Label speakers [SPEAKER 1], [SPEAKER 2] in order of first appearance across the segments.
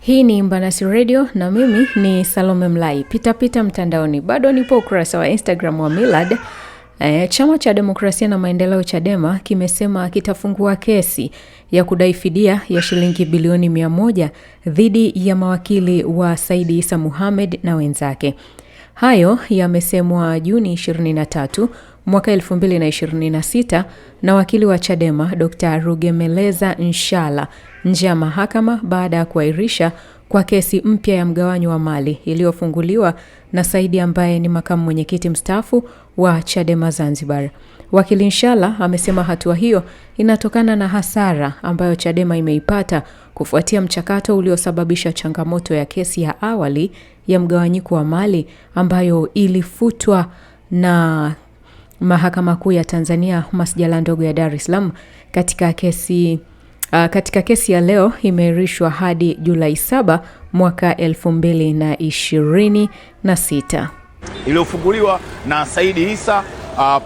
[SPEAKER 1] Hii ni Mbanasi Radio na mimi ni Salome Mlai. Pita mtandaoni. Bado nipo ukurasa wa Instagram wa Millard. Chama cha Demokrasia na Maendeleo Chadema kimesema kitafungua kesi ya kudai fidia ya shilingi bilioni 100 dhidi ya mawakili wa Said Issa Mohamed na wenzake. Hayo yamesemwa Juni 23 mwaka 2026 na wakili wa Chadema Dr. Rugemeleza Nshala nje ya mahakama baada ya kuahirisha kwa kesi mpya ya mgawanyo wa mali iliyofunguliwa na Said ambaye ni makamu mwenyekiti mstaafu wa Chadema Zanzibar. Wakili Nshala amesema hatua hiyo inatokana na hasara ambayo Chadema imeipata kufuatia mchakato uliosababisha changamoto ya kesi ya awali ya mgawanyiko wa mali ambayo ilifutwa na Mahakama Kuu ya Tanzania masjala ndogo ya Dar es Salaam. Katika kesi ya leo imeahirishwa hadi Julai 7 mwaka 2026.
[SPEAKER 2] Iliyofunguliwa na Said Issa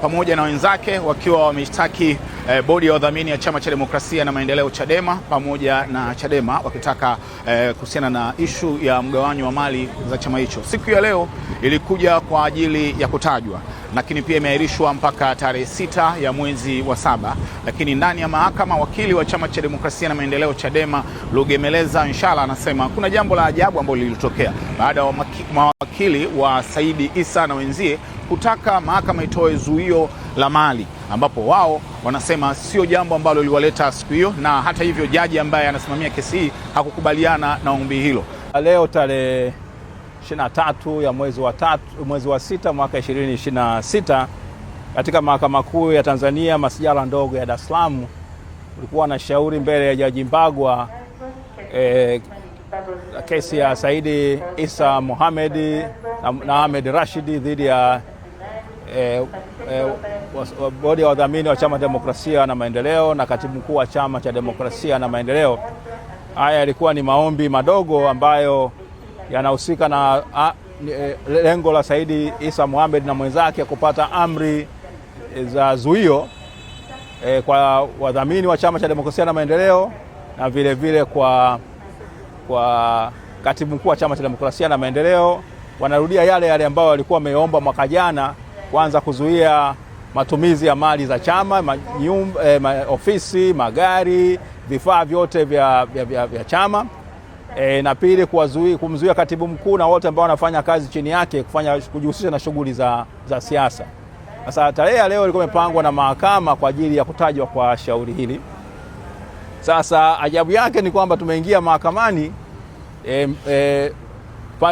[SPEAKER 2] pamoja na wenzake wakiwa wameshtaki bodi ya wadhamini ya Chama cha Demokrasia na Maendeleo Chadema pamoja na Chadema wakitaka kuhusiana na ishu ya mgawanyo wa mali za chama hicho. Siku ya leo ilikuja kwa ajili ya kutajwa, lakini pia imeahirishwa mpaka tarehe 6 ya mwezi wa 7. Lakini ndani ya mahakama wakili wa Chama cha Demokrasia na Maendeleo Chadema Rugemeleza Nshala anasema kuna jambo la ajabu ambalo lilitokea baada ya mawakili wa Said Issa na wenzie kutaka mahakama itoe zuio la mali, ambapo wao wanasema sio jambo ambalo liwaleta siku hiyo, na hata hivyo jaji ambaye anasimamia kesi hii hakukubaliana na ombi hilo.
[SPEAKER 3] Leo tarehe 23 ya mwezi wa 6 mwaka 2026 katika Mahakama Kuu ya Tanzania masjala ndogo ya Dar es Salaam kulikuwa na shauri mbele ya Jaji Mbagwa kesi ya Said Issa Mohamed na Ahmed Rashid dhidi ya bodi ya wadhamini wa Chama cha Demokrasia na Maendeleo na katibu mkuu wa Chama cha Demokrasia na Maendeleo. Haya yalikuwa ni maombi madogo ambayo yanahusika na lengo la Said Issa Mohamed na mwenzake kupata amri za zuio kwa wadhamini wa Chama cha Demokrasia na Maendeleo na vile vile kwa katibu mkuu wa Chama cha Demokrasia na Maendeleo. Wanarudia yale ambayo walikuwa wameomba mwaka jana, kwanza kuzuia matumizi ya mali za chama, ofisi, magari, vifaa vyote vya chama, na pili kumzuia katibu mkuu na wote ambao wanafanya kazi chini yake kujihusisha na shughuli za siasa. Sasa tarehe ya leo ilikuwa imepangwa na mahakama kwa ajili ya kutajwa kwa shauri hili. Sasa ajabu yake ni kwamba tumeingia mahakamani,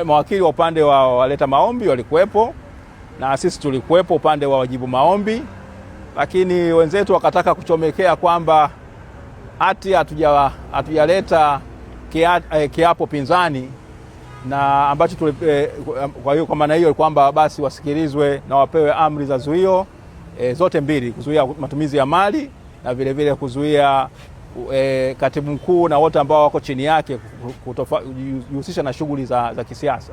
[SPEAKER 3] mawakili wa upande wa waleta maombi walikuwepo na sisi tulikuwepo upande wa wajibu maombi, lakini wenzetu wakataka kuchomekea kwamba hati hatujaleta kiapo pinzani, na ambacho kwa hiyo kwa maana hiyo kwamba basi wasikilizwe na wapewe amri za zuio zote mbili, kuzuia matumizi ya mali na vile vile kuzuia katibu mkuu na wote ambao wako chini yake kujihusisha na shughuli za kisiasa.